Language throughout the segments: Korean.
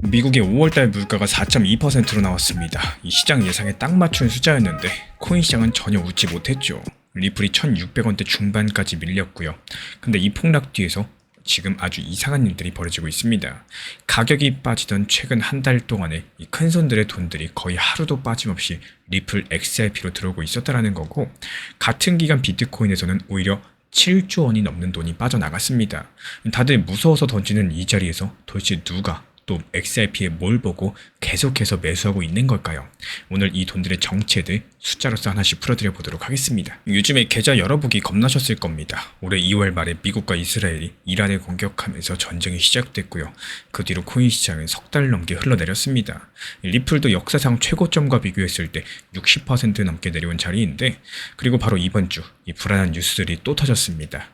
미국의 5월달 물가가 4.2%로 나왔습니다. 이 시장 예상에 딱 맞춘 숫자였는데 코인 시장은 전혀 웃지 못했죠. 리플이 1,600원대 중반까지 밀렸고요. 근데 이 폭락 뒤에서 지금 아주 이상한 일들이 벌어지고 있습니다. 가격이 빠지던 최근 한 달 동안에 이 큰손들의 돈들이 거의 하루도 빠짐없이 리플 XRP로 들어오고 있었다라는 거고, 같은 기간 비트코인에서는 오히려 7조 원이 넘는 돈이 빠져나갔습니다. 다들 무서워서 던지는 이 자리에서 도대체 누가 또 XRP에 뭘 보고 계속해서 매수하고 있는 걸까요? 오늘 이 돈들의 정체들 숫자로서 하나씩 풀어드려 보도록 하겠습니다. 요즘에 계좌 열어보기 겁나셨을 겁니다. 올해 2월 말에 미국과 이스라엘이 이란을 공격하면서 전쟁이 시작됐고요. 그 뒤로 코인 시장은 석 달 넘게 흘러내렸습니다. 리플도 역사상 최고점과 비교했을 때 60% 넘게 내려온 자리인데, 그리고 바로 이번 주 이 불안한 뉴스들이 또 터졌습니다.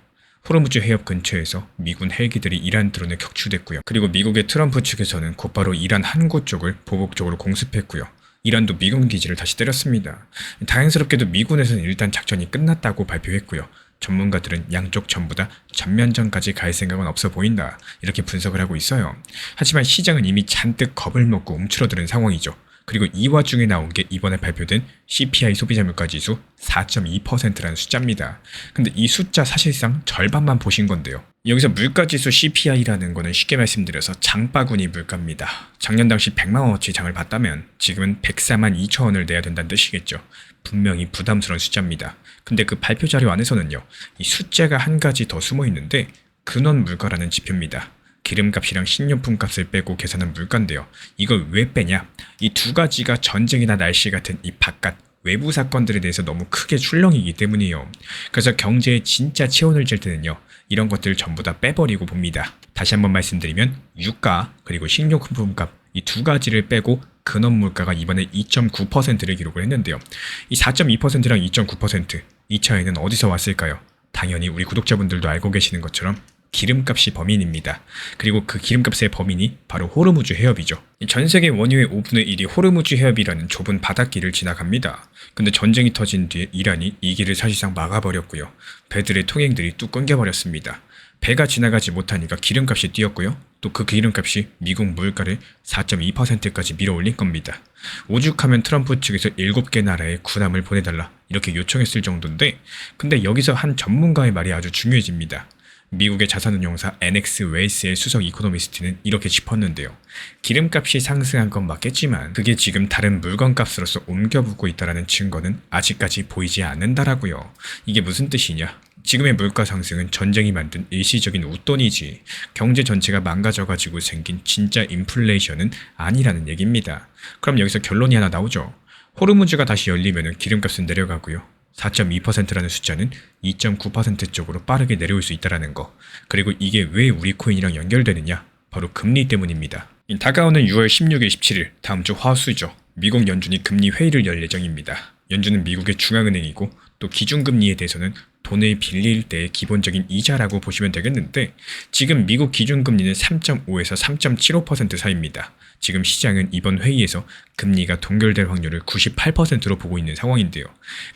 호르무즈 해협 근처에서 미군 헬기들이 이란 드론에 격추됐고요. 그리고 미국의 트럼프 측에서는 곧바로 이란 항구 쪽을 보복적으로 공습했고요. 이란도 미군 기지를 다시 때렸습니다. 다행스럽게도 미군에서는 일단 작전이 끝났다고 발표했고요. 전문가들은 양쪽 전부 다 전면전까지 갈 생각은 없어 보인다, 이렇게 분석을 하고 있어요. 하지만 시장은 이미 잔뜩 겁을 먹고 움츠러드는 상황이죠. 그리고 이 와중에 나온 게 이번에 발표된 CPI 소비자 물가지수 4.2%라는 숫자입니다. 근데 이 숫자 사실상 절반만 보신 건데요. 여기서 물가지수 CPI라는 거는 쉽게 말씀드려서 장바구니 물가입니다. 작년 당시 100만 원어치 장을 봤다면 지금은 104만 2천 원을 내야 된다는 뜻이겠죠. 분명히 부담스러운 숫자입니다. 근데 그 발표 자료 안에서는요, 이 숫자가 한 가지 더 숨어 있는데 근원 물가라는 지표입니다. 기름값이랑 식료품 값을 빼고 계산한 물가인데요. 이걸 왜 빼냐? 이 두 가지가 전쟁이나 날씨 같은 이 바깥 외부 사건들에 대해서 너무 크게 출렁이기 때문이에요. 그래서 경제에 진짜 체온을 잴 때는요, 이런 것들을 전부 다 빼버리고 봅니다. 다시 한번 말씀드리면 유가 그리고 식료품 값, 이 두 가지를 빼고 근원 물가가 이번에 2.9%를 기록을 했는데요. 이 4.2%랑 2.9%, 이 차이는 어디서 왔을까요? 당연히 우리 구독자분들도 알고 계시는 것처럼 기름값이 범인입니다. 그리고 그 기름값의 범인이 바로 호르무즈 해협이죠. 전 세계 원유의 5분의 1이 호르무즈 해협이라는 좁은 바닷길을 지나갑니다. 근데 전쟁이 터진 뒤에 이란이 이 길을 사실상 막아버렸고요. 배들의 통행들이 뚝 끊겨버렸습니다. 배가 지나가지 못하니까 기름값이 뛰었고요. 또 그 기름값이 미국 물가를 4.2%까지 밀어올린 겁니다. 오죽하면 트럼프 측에서 7개 나라에 군함을 보내달라 이렇게 요청했을 정도인데, 근데 여기서 한 전문가의 말이 아주 중요해집니다. 미국의 자산운용사 NX 웨이스의 수석 이코노미스트는 이렇게 짚었는데요. 기름값이 상승한 건 맞겠지만 그게 지금 다른 물건값으로서 옮겨붙고 있다는 증거는 아직까지 보이지 않는다라고요. 이게 무슨 뜻이냐? 지금의 물가 상승은 전쟁이 만든 일시적인 웃돈이지 경제 전체가 망가져가지고 생긴 진짜 인플레이션은 아니라는 얘기입니다. 그럼 여기서 결론이 하나 나오죠. 호르무즈가 다시 열리면 기름값은 내려가고요. 4.2%라는 숫자는 2.9% 쪽으로 빠르게 내려올 수 있다는 거. 그리고 이게 왜 우리 코인이랑 연결되느냐? 바로 금리 때문입니다. 다가오는 6월 16일, 17일 다음 주 화수죠. 미국 연준이 금리 회의를 열 예정입니다. 연준은 미국의 중앙은행이고 또 기준금리에 대해서는 돈을 빌릴 때의 기본적인 이자라고 보시면 되겠는데, 지금 미국 기준금리는 3.5에서 3.75% 사이입니다. 지금 시장은 이번 회의에서 금리가 동결될 확률을 98%로 보고 있는 상황인데요.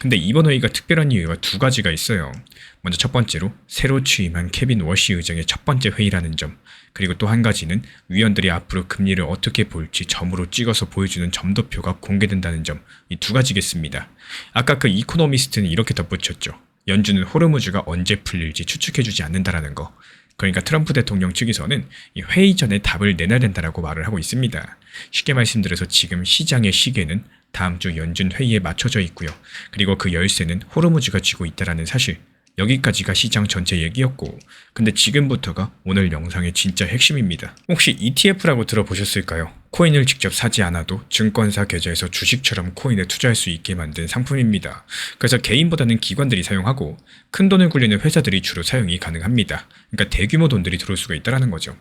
근데 이번 회의가 특별한 이유가 두 가지가 있어요. 먼저 첫 번째로 새로 취임한 케빈 워시 의장의 첫 번째 회의라는 점, 그리고 또 한 가지는 위원들이 앞으로 금리를 어떻게 볼지 점으로 찍어서 보여주는 점도표가 공개된다는 점, 이 두 가지겠습니다. 아까 그 이코노미스트는 이렇게 덧붙였죠. 연준은 호르무즈가 언제 풀릴지 추측해주지 않는다라는 거. 그러니까 트럼프 대통령 측에서는 이 회의 전에 답을 내놔야 된다라고 말을 하고 있습니다. 쉽게 말씀드려서 지금 시장의 시계는 다음 주 연준 회의에 맞춰져 있고요. 그리고 그 열쇠는 호르무즈가 쥐고 있다라는 사실. 여기까지가 시장 전체 얘기였고, 근데 지금부터가 오늘 영상의 진짜 핵심입니다. 혹시 ETF라고 들어보셨을까요? 코인을 직접 사지 않아도 증권사 계좌에서 주식처럼 코인에 투자할 수 있게 만든 상품입니다. 그래서 개인보다는 기관들이 사용하고 큰 돈을 굴리는 회사들이 주로 사용이 가능합니다. 그러니까 대규모 돈들이 들어올 수가 있다는 거죠.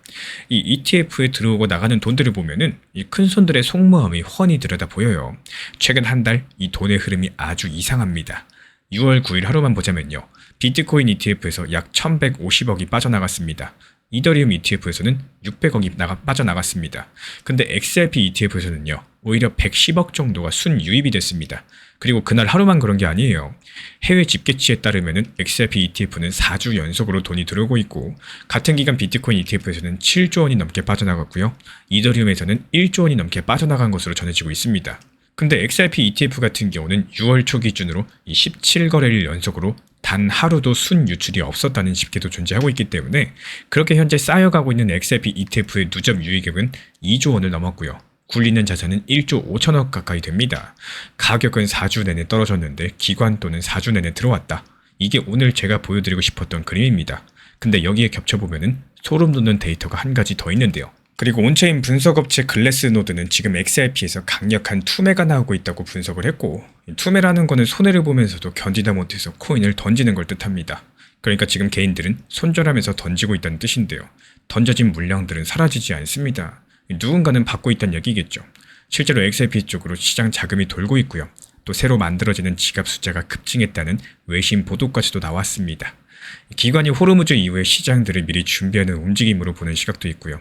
이 ETF에 들어오고 나가는 돈들을 보면은 이 큰 손들의 속마음이 훤히 들여다 보여요. 최근 한 달 이 돈의 흐름이 아주 이상합니다. 6월 9일 하루만 보자면요. 비트코인 ETF에서 약 1150억이 빠져나갔습니다. 이더리움 ETF에서는 600억이 빠져나갔습니다. 근데 XRP ETF에서는요. 오히려 110억 정도가 순유입이 됐습니다. 그리고 그날 하루만 그런 게 아니에요. 해외 집계치에 따르면 XRP ETF는 4주 연속으로 돈이 들어오고 있고, 같은 기간 비트코인 ETF에서는 7조 원이 넘게 빠져나갔고요. 이더리움에서는 1조 원이 넘게 빠져나간 것으로 전해지고 있습니다. 근데 XRP ETF 같은 경우는 6월 초 기준으로 이 17거래일 연속으로 단 하루도 순유출이 없었다는 집계도 존재하고 있기 때문에 그렇게 현재 쌓여가고 있는 XRP ETF의 누적 유의액은 2조 원을 넘었고요. 굴리는 자산은 1조 5천억 가까이 됩니다. 가격은 4주 내내 떨어졌는데 기관돈은 4주 내내 들어왔다. 이게 오늘 제가 보여드리고 싶었던 그림입니다. 근데 여기에 겹쳐보면은 소름 돋는 데이터가 한 가지 더 있는데요. 그리고 온체인 분석업체 글래스노드는 지금 XRP에서 강력한 투매가 나오고 있다고 분석을 했고, 투매라는 거는 손해를 보면서도 견디다 못해서 코인을 던지는 걸 뜻합니다. 그러니까 지금 개인들은 손절하면서 던지고 있다는 뜻인데요. 던져진 물량들은 사라지지 않습니다. 누군가는 받고 있다는 얘기겠죠. 실제로 XRP 쪽으로 시장 자금이 돌고 있고요. 또 새로 만들어지는 지갑 숫자가 급증했다는 외신 보도까지도 나왔습니다. 기관이 호르무즈 이후에 시장들을 미리 준비하는 움직임으로 보는 시각도 있고요.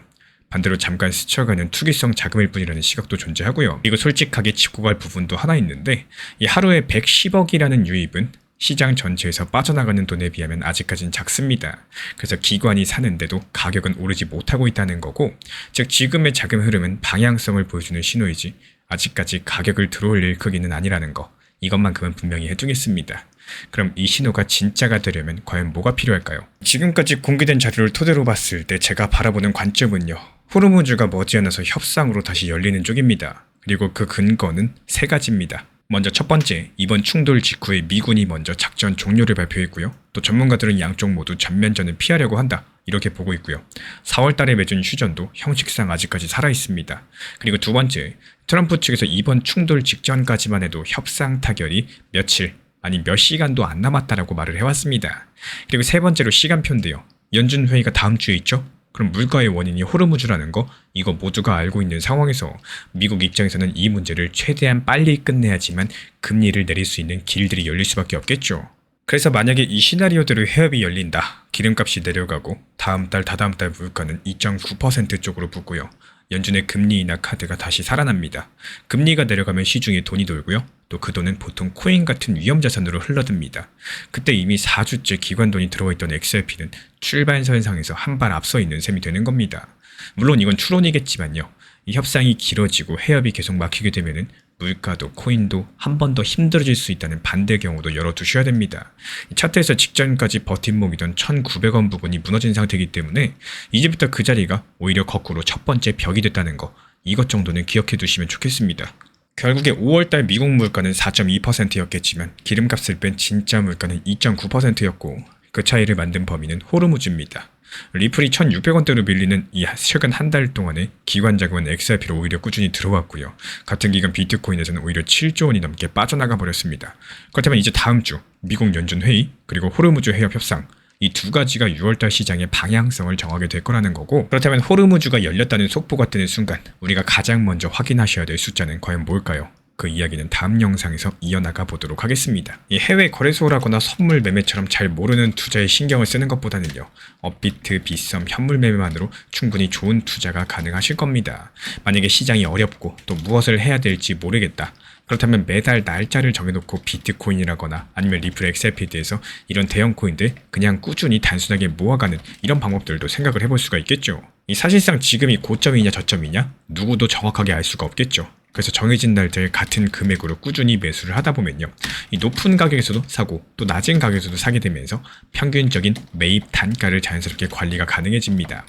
반대로 잠깐 스쳐가는 투기성 자금일 뿐이라는 시각도 존재하고요. 이거 솔직하게 짚고 갈 부분도 하나 있는데, 이 하루에 110억이라는 유입은 시장 전체에서 빠져나가는 돈에 비하면 아직까진 작습니다. 그래서 기관이 사는데도 가격은 오르지 못하고 있다는 거고, 즉 지금의 자금 흐름은 방향성을 보여주는 신호이지 아직까지 가격을 들어올릴 크기는 아니라는 거, 이것만큼은 분명히 해두겠습니다. 그럼 이 신호가 진짜가 되려면 과연 뭐가 필요할까요? 지금까지 공개된 자료를 토대로 봤을 때 제가 바라보는 관점은요, 호르무즈가 머지않아서 협상으로 다시 열리는 쪽입니다. 그리고 그 근거는 세 가지입니다. 먼저 첫 번째, 이번 충돌 직후에 미군이 먼저 작전 종료를 발표했고요. 또 전문가들은 양쪽 모두 전면전을 피하려고 한다, 이렇게 보고 있고요. 4월 달에 맺은 휴전도 형식상 아직까지 살아있습니다. 그리고 두 번째, 트럼프 측에서 이번 충돌 직전까지만 해도 협상 타결이 며칠, 아니 몇 시간도 안 남았다라고 말을 해왔습니다. 그리고 세 번째로 시간표인데요. 연준 회의가 다음 주에 있죠? 그럼 물가의 원인이 호르무즈라는 거, 이거 모두가 알고 있는 상황에서 미국 입장에서는 이 문제를 최대한 빨리 끝내야지만 금리를 내릴 수 있는 길들이 열릴 수밖에 없겠죠. 그래서 만약에 이 시나리오대로 해협이 열린다, 기름값이 내려가고 다음 달 다다음 달 물가는 2.9% 쪽으로 붙고요. 연준의 금리 인하 카드가 다시 살아납니다. 금리가 내려가면 시중에 돈이 돌고요. 또 그 돈은 보통 코인 같은 위험자산으로 흘러듭니다. 그때 이미 4주째 기관 돈이 들어있던 XRP는 출발선상에서 한 발 앞서 있는 셈이 되는 겁니다. 물론 이건 추론이겠지만요. 이 협상이 길어지고 해협이 계속 막히게 되면은 물가도 코인도 한 번 더 힘들어질 수 있다는 반대 경우도 열어두셔야 됩니다. 차트에서 직전까지 버팀목이던 1,900원 부분이 무너진 상태이기 때문에 이제부터 그 자리가 오히려 거꾸로 첫 번째 벽이 됐다는 거, 이것 정도는 기억해 두시면 좋겠습니다. 결국에 5월달 미국 물가는 4.2%였겠지만 기름값을 뺀 진짜 물가는 2.9%였고 그 차이를 만든 범위는 호르무즈입니다. 리플이 1,600원대로 밀리는 이 최근 한 달 동안에 기관 자금은 XRP로 오히려 꾸준히 들어왔고요. 같은 기간 비트코인에서는 오히려 7조 원이 넘게 빠져나가 버렸습니다. 그렇다면 이제 다음 주 미국 연준 회의 그리고 호르무즈 해협 협상, 이 두 가지가 6월달 시장의 방향성을 정하게 될 거라는 거고, 그렇다면 호르무즈가 열렸다는 속보가 뜨는 순간 우리가 가장 먼저 확인하셔야 될 숫자는 과연 뭘까요? 그 이야기는 다음 영상에서 이어나가 보도록 하겠습니다. 이 해외 거래소라거나 선물 매매처럼 잘 모르는 투자에 신경을 쓰는 것보다는요, 업비트, 빗썸, 현물 매매만으로 충분히 좋은 투자가 가능하실 겁니다. 만약에 시장이 어렵고 또 무엇을 해야 될지 모르겠다, 그렇다면 매달 날짜를 정해놓고 비트코인이라거나 아니면 리플 XRP에 대해서 이런 대형 코인들 그냥 꾸준히 단순하게 모아가는 이런 방법들도 생각을 해볼 수가 있겠죠. 이 사실상 지금이 고점이냐 저점이냐 누구도 정확하게 알 수가 없겠죠. 그래서 정해진 날짜에 같은 금액으로 꾸준히 매수를 하다 보면요, 이 높은 가격에서도 사고 또 낮은 가격에서도 사게 되면서 평균적인 매입 단가를 자연스럽게 관리가 가능해집니다.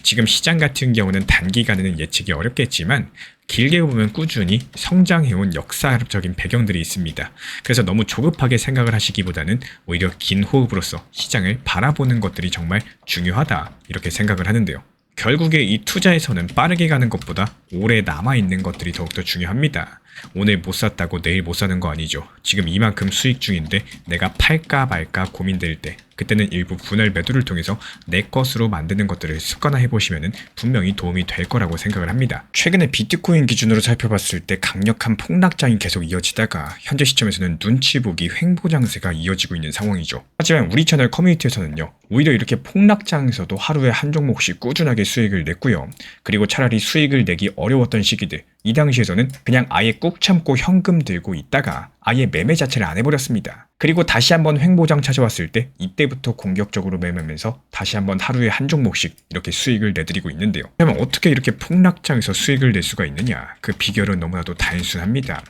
지금 시장 같은 경우는 단기간에는 예측이 어렵겠지만 길게 보면 꾸준히 성장해온 역사적인 배경들이 있습니다. 그래서 너무 조급하게 생각을 하시기보다는 오히려 긴 호흡으로서 시장을 바라보는 것들이 정말 중요하다, 이렇게 생각을 하는데요. 결국에 이 투자에서는 빠르게 가는 것보다 오래 남아있는 것들이 더욱더 중요합니다. 오늘 못 샀다고 내일 못 사는 거 아니죠. 지금 이만큼 수익 중인데 내가 팔까 말까 고민될 때, 그때는 일부 분할 매도를 통해서 내 것으로 만드는 것들을 습관화해 보시면 분명히 도움이 될 거라고 생각을 합니다. 최근에 비트코인 기준으로 살펴봤을 때 강력한 폭락장이 계속 이어지다가 현재 시점에서는 눈치 보기 횡보장세가 이어지고 있는 상황이죠. 하지만 우리 채널 커뮤니티에서는요, 오히려 이렇게 폭락장에서도 하루에 한 종목씩 꾸준하게 수익을 냈고요. 그리고 차라리 수익을 내기 어려웠던 시기들, 이 당시에서는 그냥 아예 꾹 참고 현금 들고 있다가 아예 매매 자체를 안 해버렸습니다. 그리고 다시 한번 횡보장 찾아왔을 때 이때부터 공격적으로 매매하면서 다시 한번 하루에 한 종목씩 이렇게 수익을 내드리고 있는데요. 그러면 어떻게 이렇게 폭락장에서 수익을 낼 수가 있느냐? 그 비결은 너무나도 단순합니다.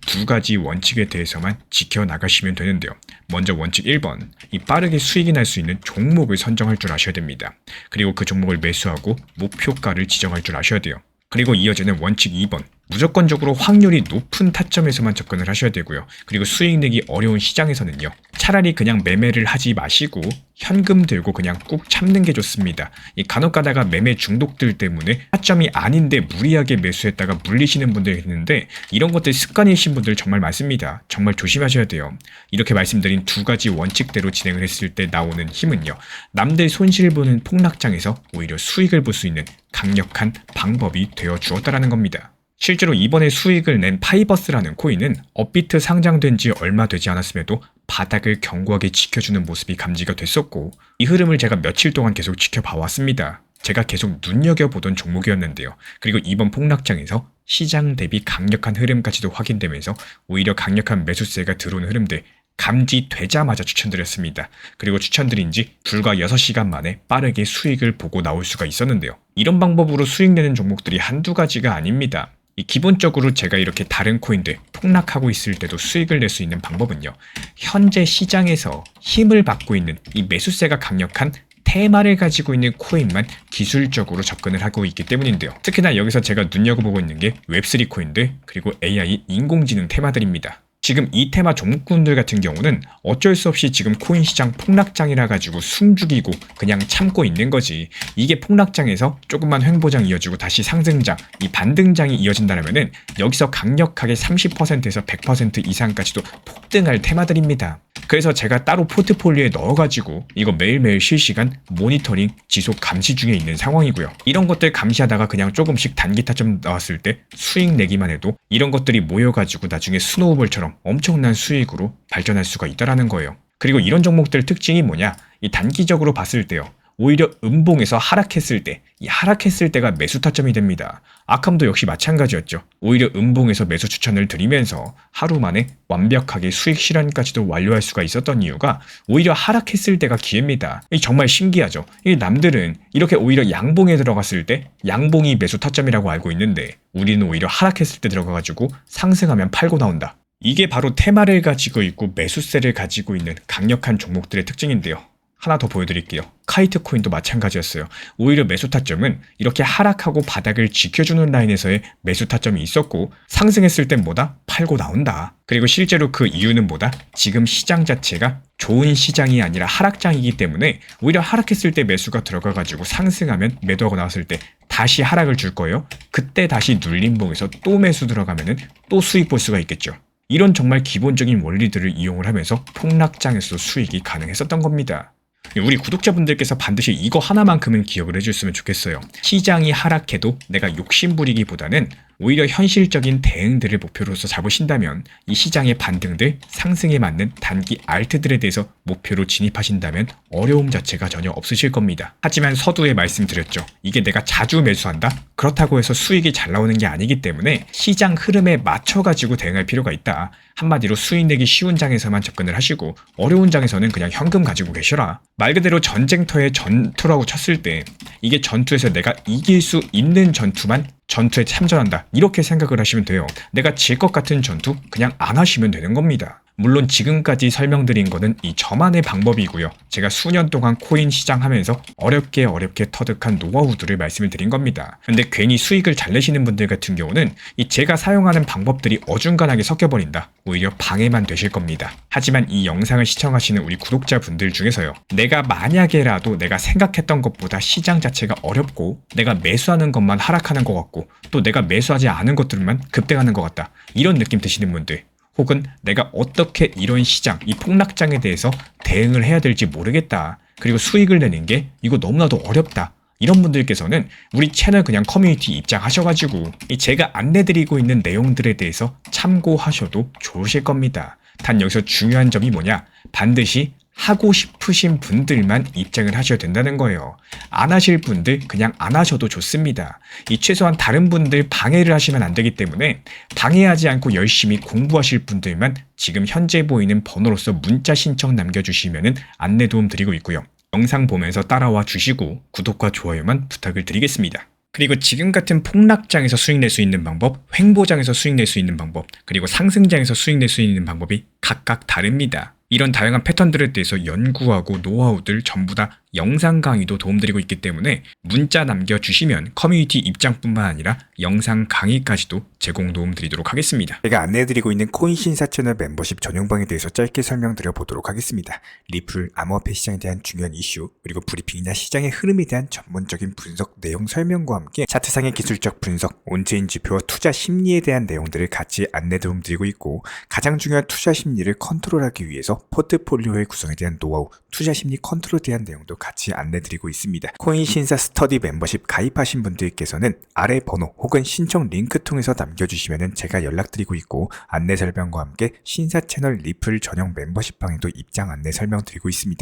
두 가지 원칙에 대해서만 지켜나가시면 되는데요. 먼저 원칙 1번, 이 빠르게 수익이 날 수 있는 종목을 선정할 줄 아셔야 됩니다. 그리고 그 종목을 매수하고 목표가를 지정할 줄 아셔야 돼요. 그리고 이어지는 원칙 2번, 무조건적으로 확률이 높은 타점에서만 접근을 하셔야 되고요. 그리고 수익 내기 어려운 시장에서는요, 차라리 그냥 매매를 하지 마시고 현금 들고 그냥 꾹 참는 게 좋습니다. 이 간혹 가다가 매매 중독들 때문에 타점이 아닌데 무리하게 매수했다가 물리시는 분들이 있는데 이런 것들 습관이신 분들 정말 많습니다. 정말 조심하셔야 돼요. 이렇게 말씀드린 두 가지 원칙대로 진행을 했을 때 나오는 힘은요, 남들 손실 보는 폭락장에서 오히려 수익을 볼 수 있는 강력한 방법이 되어 주었다라는 겁니다. 실제로 이번에 수익을 낸 파이버스라는 코인은 업비트 상장된 지 얼마 되지 않았음에도 바닥을 견고하게 지켜주는 모습이 감지가 됐었고, 이 흐름을 제가 며칠 동안 계속 지켜봐왔습니다. 제가 계속 눈여겨보던 종목이었는데요. 그리고 이번 폭락장에서 시장 대비 강력한 흐름까지도 확인되면서 오히려 강력한 매수세가 들어오는 흐름들 감지되자마자 추천드렸습니다. 그리고 추천드린 지 불과 6시간 만에 빠르게 수익을 보고 나올 수가 있었는데요. 이런 방법으로 수익 내는 종목들이 한두 가지가 아닙니다. 기본적으로 제가 이렇게 다른 코인들 폭락하고 있을 때도 수익을 낼 수 있는 방법은요, 현재 시장에서 힘을 받고 있는 이 매수세가 강력한 테마를 가지고 있는 코인만 기술적으로 접근을 하고 있기 때문인데요. 특히나 여기서 제가 눈여겨보고 있는 게 웹3 코인들 그리고 AI 인공지능 테마들입니다. 지금 이 테마 종목군들 같은 경우는 어쩔 수 없이 지금 코인 시장 폭락장이라 가지고 숨죽이고 그냥 참고 있는 거지. 이게 폭락장에서 조금만 횡보장 이어지고 다시 상승장, 이 반등장이 이어진다면은 여기서 강력하게 30%에서 100% 이상까지도 폭등할 테마들입니다. 그래서 제가 따로 포트폴리오에 넣어가지고 이거 매일매일 실시간 모니터링 지속 감시 중에 있는 상황이고요. 이런 것들 감시하다가 그냥 조금씩 단기 타점 나왔을 때 수익 내기만 해도 이런 것들이 모여가지고 나중에 스노우볼처럼 엄청난 수익으로 발전할 수가 있다라는 거예요. 그리고 이런 종목들 특징이 뭐냐? 이 단기적으로 봤을 때요, 오히려 음봉에서 하락했을 때, 이 하락했을 때가 매수 타점이 됩니다. 아캄도 역시 마찬가지였죠. 오히려 음봉에서 매수 추천을 드리면서 하루 만에 완벽하게 수익 실현까지도 완료할 수가 있었던 이유가 오히려 하락했을 때가 기회입니다. 정말 신기하죠. 남들은 이렇게 오히려 양봉에 들어갔을 때 양봉이 매수 타점이라고 알고 있는데 우리는 오히려 하락했을 때 들어가가지고 상승하면 팔고 나온다. 이게 바로 테마를 가지고 있고 매수세를 가지고 있는 강력한 종목들의 특징인데요. 하나 더 보여드릴게요. 카이트 코인도 마찬가지였어요. 오히려 매수 타점은 이렇게 하락하고 바닥을 지켜주는 라인에서의 매수 타점이 있었고, 상승했을 땐 뭐다? 팔고 나온다. 그리고 실제로 그 이유는 뭐다? 지금 시장 자체가 좋은 시장이 아니라 하락장이기 때문에 오히려 하락했을 때 매수가 들어가가지고 상승하면 매도하고 나왔을 때 다시 하락을 줄 거예요. 그때 다시 눌림봉에서 또 매수 들어가면은 또 수익 볼 수가 있겠죠. 이런 정말 기본적인 원리들을 이용을 하면서 폭락장에서 수익이 가능했었던 겁니다. 우리 구독자분들께서 반드시 이거 하나만큼은 기억을 해줬으면 좋겠어요. 시장이 하락해도 내가 욕심부리기보다는 오히려 현실적인 대응들을 목표로서 잡으신다면 이 시장의 반등들, 상승에 맞는 단기 알트들에 대해서 목표로 진입하신다면 어려움 자체가 전혀 없으실 겁니다. 하지만 서두에 말씀드렸죠. 이게 내가 자주 매수한다? 그렇다고 해서 수익이 잘 나오는 게 아니기 때문에 시장 흐름에 맞춰가지고 대응할 필요가 있다. 한마디로 수익 내기 쉬운 장에서만 접근을 하시고 어려운 장에서는 그냥 현금 가지고 계셔라. 말 그대로 전쟁터에 전투라고 쳤을 때 이게 전투에서 내가 이길 수 있는 전투만 전투에 참전한다. 이렇게 생각을 하시면 돼요. 내가 질 것 같은 전투 그냥 안 하시면 되는 겁니다. 물론 지금까지 설명드린 거는 이 저만의 방법이고요. 제가 수년 동안 코인 시장 하면서 어렵게 터득한 노하우들을 말씀을 드린 겁니다. 근데 괜히 수익을 잘 내시는 분들 같은 경우는 이 제가 사용하는 방법들이 어중간하게 섞여버린다. 오히려 방해만 되실 겁니다. 하지만 이 영상을 시청하시는 우리 구독자분들 중에서요, 내가 만약에라도 내가 생각했던 것보다 시장 자체가 어렵고 내가 매수하는 것만 하락하는 것 같고 또 내가 매수하지 않은 것들만 급등하는 것 같다. 이런 느낌 드시는 분들, 혹은 내가 어떻게 이런 시장, 이 폭락장에 대해서 대응을 해야 될지 모르겠다. 그리고 수익을 내는 게 이거 너무나도 어렵다. 이런 분들께서는 우리 채널 그냥 커뮤니티 입장하셔가지고 제가 안내드리고 있는 내용들에 대해서 참고하셔도 좋으실 겁니다. 단 여기서 중요한 점이 뭐냐? 반드시 하고 싶으신 분들만 입장을 하셔야 된다는 거예요. 안 하실 분들 그냥 안 하셔도 좋습니다. 이 최소한 다른 분들 방해를 하시면 안 되기 때문에 방해하지 않고 열심히 공부하실 분들만 지금 현재 보이는 번호로서 문자 신청 남겨주시면 안내 도움 드리고 있고요. 영상 보면서 따라와 주시고 구독과 좋아요만 부탁을 드리겠습니다. 그리고 지금 같은 폭락장에서 수익 낼 수 있는 방법, 횡보장에서 수익 낼 수 있는 방법, 그리고 상승장에서 수익 낼 수 있는 방법이 각각 다릅니다. 이런 다양한 패턴들에 대해서 연구하고 노하우들 전부 다 영상 강의도 도움드리고 있기 때문에 문자 남겨주시면 커뮤니티 입장뿐만 아니라 영상 강의까지도 제공 도움드리도록 하겠습니다. 제가 안내해드리고 있는 코인 신사 채널 멤버십 전용방에 대해서 짧게 설명드려 보도록 하겠습니다. 리플, 암호화폐 시장에 대한 중요한 이슈, 그리고 브리핑이나 시장의 흐름에 대한 전문적인 분석 내용 설명과 함께 차트상의 기술적 분석, 온체인 지표와 투자 심리에 대한 내용들을 같이 안내 도움드리고 있고, 가장 중요한 투자 심리를 컨트롤하기 위해서 포트폴리오의 구성에 대한 노하우, 투자 심리 컨트롤에 대한 내용도 같이 안내드리고 있습니다. 코인 신사 스터디 멤버십 가입하신 분들께서는 아래 번호 혹은 신청 링크 통해서 남겨주시면 제가 연락드리고 있고, 안내 설명과 함께 신사 채널 리플 전용 멤버십 방에도 입장 안내 설명드리고 있습니다.